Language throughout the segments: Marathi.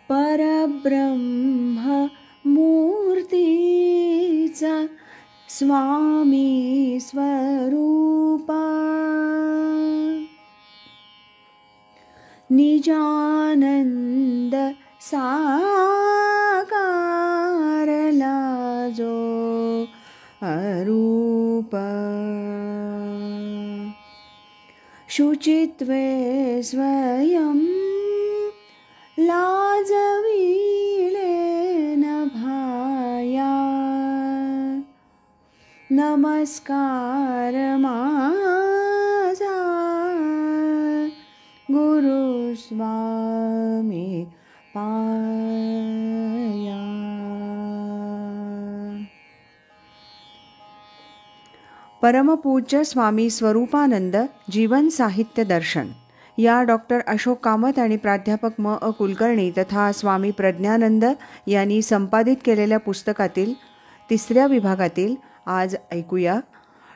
परब्रह्म मूर्तीचा स्वामी स्वरूपा, निजानंद साकारला जो अरूप, शुचित्वे स्वयं लाजविले न भाया, नमस्कार माझा गुरु स्वामी पाया. परमपूज्य स्वामी स्वरूपानंद जीवन साहित्य दर्शन या डॉक्टर अशोक कामत आणि प्राध्यापक म.अ. कुलकर्णी तथा स्वामी प्रज्ञानंद यांनी संपादित केलेल्या पुस्तकातील 3ऱ्या विभागातील आज ऐकूया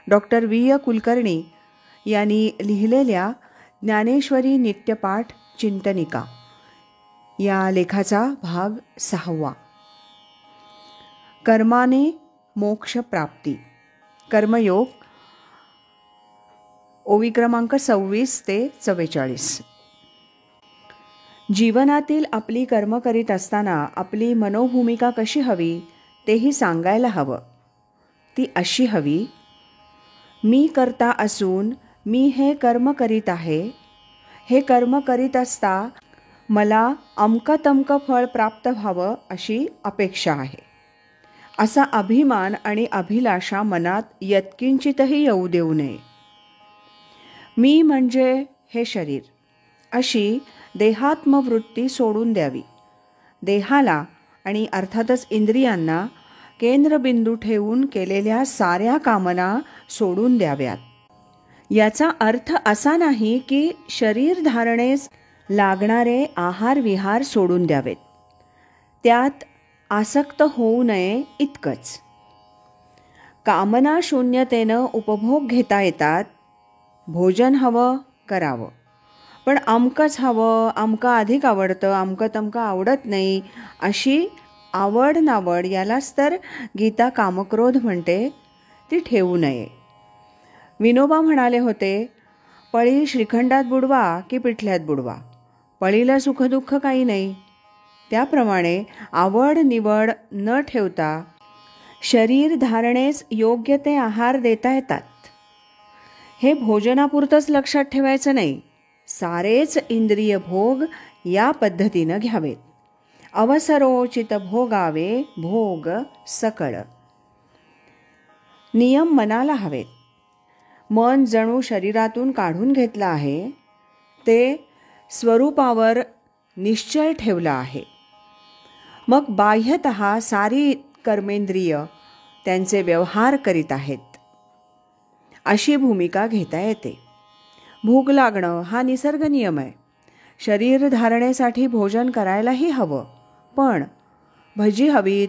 डॉक्टर व्ही. कुलकर्णी यांनी लिहिलेल्या ज्ञानेश्वरी नित्यपाठ चिंतनिका या लेखाचा भाग 6. कर्माने मोक्ष प्राप्ती. कर्मयोग, ओवी क्रमांक 26 ते 44. जीवनातील आपली कर्म करीत असताना आपली मनोभूमिका कशी हवी तेही सांगायला हवं. ती अशी हवी, मी करता असून मी हे कर्म करीत आहे. हे कर्म करीत असता मला अमकं तमकं फळ प्राप्त व्हावं अशी अपेक्षा आहे. असा अभिमान आणि अभिलाषा मनात यत्किंचितही येऊ देऊ नये. मी म्हणजे हे शरीर अशी देहात्मवृत्ती सोडून द्यावी. देहाला आणि अर्थातच इंद्रियांना केंद्रबिंदू ठेवून केलेल्या साऱ्या कामना सोडून द्याव्यात. याचा अर्थ असा नाही की शरीर धारणेस लागणारे आहार विहार सोडून द्यावेत. त्यात आसक्त होऊ नये इतकंच. कामना शून्यतेनं उपभोग घेता येतात. भोजन हवं करावं, पण अमकंच हवं, अमकं अधिक आवडतं, अमकं तमकं आवडत नाही अशी आवड नावड, यालाच तर गीता कामक्रोध म्हणते, ती ठेवू नये. विनोबा म्हणाले होते, पळी श्रीखंडात बुडवा की पिठल्यात बुडवा, पळीला सुखदुःख काही नाही. त्याप्रमाणे आवड निवड न ठेवता शरीर धारणेस योग्य ते आहार देता येतात. हे भोजनापुरतंच लक्षात ठेवायचं नाही. सारेच इंद्रिय भोग या पद्धतीनं घ्यावेत. अवसरोचित भोगावे भोग सकळ. नियम मनाला हवेत. मन जणू शरीरातून काढून घेतलं आहे, ते स्वरूपावर निश्चय ठेवला आहे. मग बाह्यतः सारी कर्मेंद्रिय त्यांचे व्यवहार करीत आहेत अशी भूमिका घेता येते. भूक लागणं हा निसर्ग नियम आहे. शरीर धारणेसाठी भोजन करायलाही हवं, पण भजी हवीत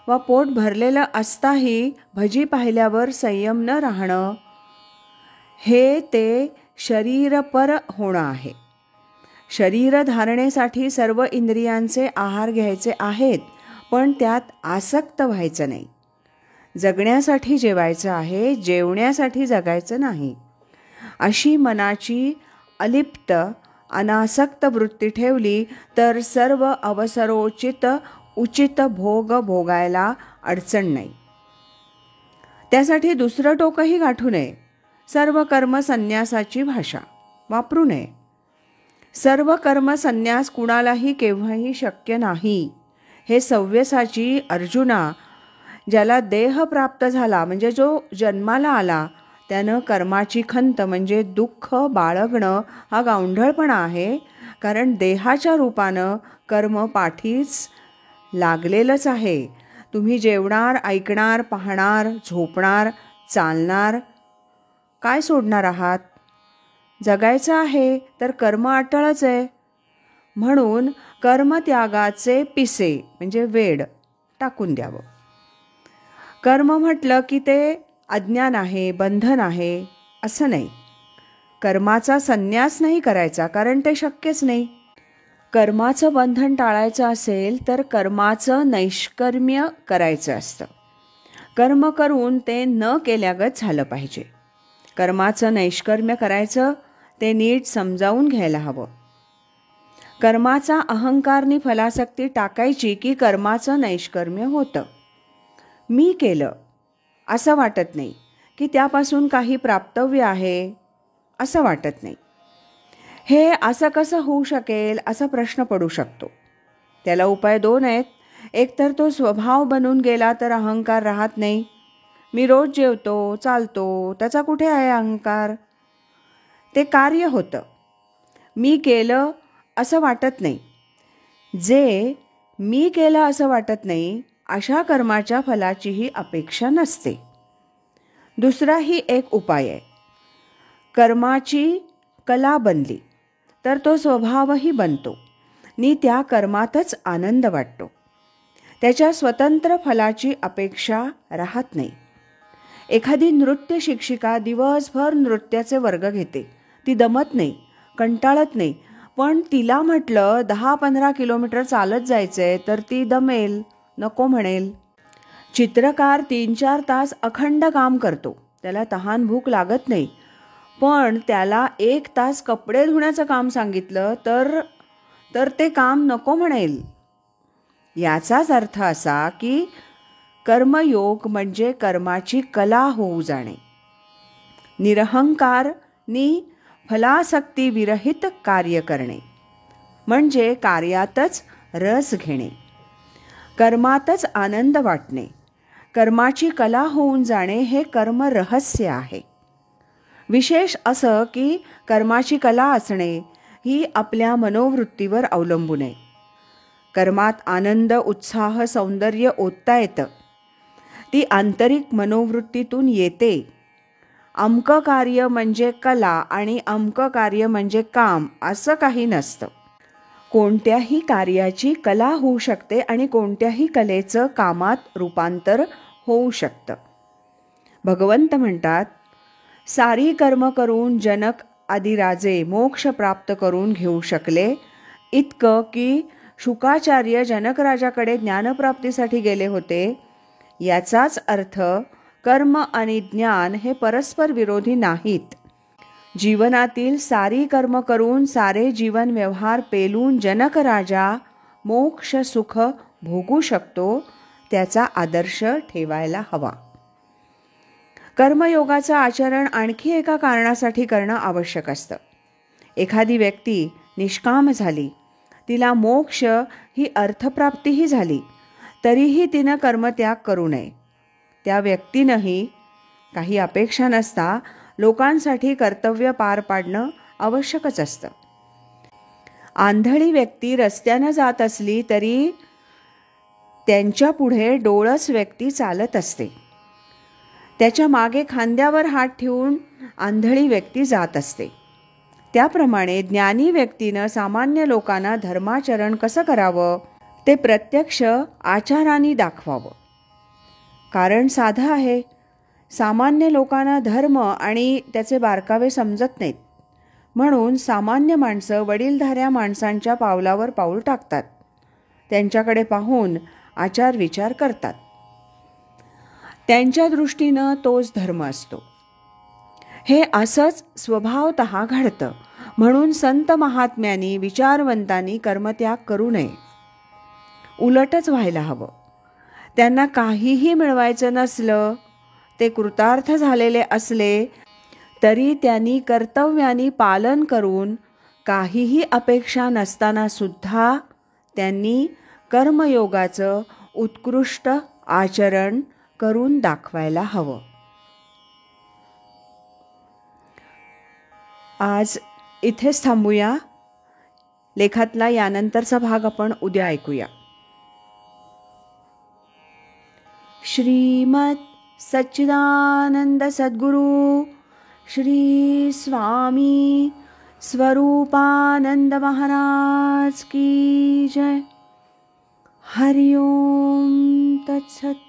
वा पोट भरलेलं असताही भजी पाहिल्यावर संयम न राहणं, हे ते शरीरपर होणं आहे. शरीर धारणेसाठी सर्व इंद्रियांचे आहार घ्यायचे आहेत, पण त्यात आसक्त व्हायचं नाही. जगण्यासाठी जेवायचं आहे, जेवण्यासाठी जगायचं नाही. अशी मनाची अलिप्त अनासक्त वृत्ती ठेवली तर सर्व अवसरोचित उचित भोग भोगायला अडचण नाही. त्यासाठी दुसरं टोकही गाठू नये. सर्व कर्म संन्यासाची भाषा वापरू नये. सर्व कर्म संन्यास कुणालाही केव्हाही शक्य नाही. हे सव्यसाची अर्जुना, ज्याला देह प्राप्त झाला म्हणजे जो जन्माला आला, त्यानं कर्माची खंत म्हणजे दुःख बाळगणं हा गावंढळपणा आहे. कारण देहाच्या रूपानं कर्म पाठीच लागलेलंच आहे. तुम्ही जेवणार, ऐकणार, पाहणार, झोपणार, चालणार, काय सोडणार आहात? जगायचं आहे तर कर्म अटळच आहे. म्हणून कर्मत्यागाचे पिसे म्हणजे वेड टाकून द्यावं. कर्म म्हटलं की ते अज्ञान आहे, बंधन आहे असं नाही. कर्माचा संन्यास नाही करायचा, कारण ते शक्यच नाही. कर्माचं बंधन टाळायचं असेल तर कर्माचं नैष्कर्म्य करायचं असतं. कर्म करून ते न केल्यागत झालं पाहिजे. कर्माचं नैष्कर्म्य करायचं ते नीट समजावून घ्यायला हवं. कर्माचा अहंकारनी फलासक्ती टाकायची की कर्माचं नैष्कर्म्य होतं. मी केलं असं वाटत नाही की त्यापासून काही प्राप्तव्य आहे असं वाटत नाही. हे असं कसं होऊ शकेल असा प्रश्न पडू शकतो. त्याला उपाय 2 आहेत. एकतर तो स्वभाव बनून गेला तर अहंकार राहत नाही. मी रोज जेवतो, चालतो, त्याचा कुठे आहे अहंकार? ते कार्य होतं. मी केलं असं वाटत नाही. जे मी केलं असं वाटत नाही अशा कर्माच्या फलाचीही अपेक्षा नसते. दुसराही एक उपाय आहे. कर्माची कला बनली तर तो स्वभावही बनतो आणि त्या कर्मातच आनंद वाटतो. त्याच्या स्वतंत्र फलाची अपेक्षा राहत नाही. एखादी नृत्य शिक्षिका दिवसभर नृत्याचे वर्ग घेते. ती दमत नाही, कंटाळत नाही. पण तिला म्हटलं 10-15 किलोमीटर चालत जायचंय तर ती दमेल, नको म्हणेल. चित्रकार 3-4 तास अखंड काम करतो. त्याला तहान भूक लागत नाही. पण त्याला 1 तास कपडे धुण्याचं काम सांगितलं तर ते काम नको म्हणेल. याचाच अर्थ असा की कर्मयोग म्हणजे कर्माची कला होऊ जाणे. निरहंकारनी फलासक्ती विरहित कार्य करणे म्हणजे कार्यातच रस घेणे, कर्मातच आनंद वाटणे. कर्माची कला होऊन जाणे हे कर्म रहस्य आहे. विशेष असं की कर्माची कला असणे ही आपल्या मनोवृत्तीवर अवलंबून आहे. कर्मात आनंद, उत्साह, सौंदर्य ओतता येतं. ती आंतरिक मनोवृत्तीतून येते. अमकं कार्य म्हणजे कला आणि अमकं कार्य म्हणजे काम असं काही नसतं. कोणत्याही कार्याची कला होऊ शकते आणि कोणत्याही कलेचं कामात रूपांतर होऊ शकतं. भगवंत म्हणतात, सारी कर्म करून जनक आदी राजे मोक्ष प्राप्त करून घेऊ शकले, इतकं की शुकाचार्य जनकराजाकडे ज्ञानप्राप्तीसाठी गेले होते. याचाच अर्थ कर्म आणि ज्ञान हे परस्पर विरोधी नाहीत. जीवनातील सारी कर्म करून सारे जीवन व्यवहार पेलून जनक राजा मोक्ष सुख भोगू शकतो, त्याचा आदर्श ठेवायला हवा. कर्मयोगाचं आचरण आणखी एका कारणासाठी करणं आवश्यक असतं. एखादी व्यक्ती निष्काम झाली, तिला मोक्ष ही अर्थप्राप्तीही झाली, तरीही तिनं कर्मत्याग करू नये. त्या व्यक्तीनंही काही अपेक्षा नसता लोकांसाठी कर्तव्य पार पाडणं आवश्यकच असतं. आंधळी व्यक्ती रस्त्यानं जात असली तरी त्यांच्या पुढे डोळस व्यक्ती चालत असते. त्याच्या मागे खांद्यावर हात ठेवून आंधळी व्यक्ती जात असते. त्याप्रमाणे ज्ञानी व्यक्तीनं सामान्य लोकांना धर्माचरण कसं करावं ते प्रत्यक्ष आचारांनी दाखवावं. कारण साधं आहे. सामान्य लोकांना धर्म आणि त्याचे बारकावे समजत नाहीत. म्हणून सामान्य माणसं वडीलधाऱ्या माणसांच्या पावलावर पाऊल टाकतात. त्यांच्याकडे पाहून आचार विचार करतात. त्यांच्या दृष्टीनं तोच धर्म असतो. हे असंच स्वभावतः घडतं. म्हणून संत महात्म्यांनी, विचारवंतांनी कर्मत्याग करू नये. उलटच व्हायला हवं. त्यांना काहीही मिळवायचं नसलं, ते कृतार्थ झालेले असले तरी त्यांनी कर्तव्यानी पालन करून काहीही अपेक्षा नसताना सुद्धा त्यांनी कर्मयोगाचं उत्कृष्ट आचरण करून दाखवायला हवं. आज इथेच थांबूया. लेखातला यानंतरचा भाग आपण उद्या ऐकूया. श्रीमद सच्चिदानंद सद्गुरु श्री स्वामी स्वरूपानंद महाराज की जय. हरि ओम तत्सत.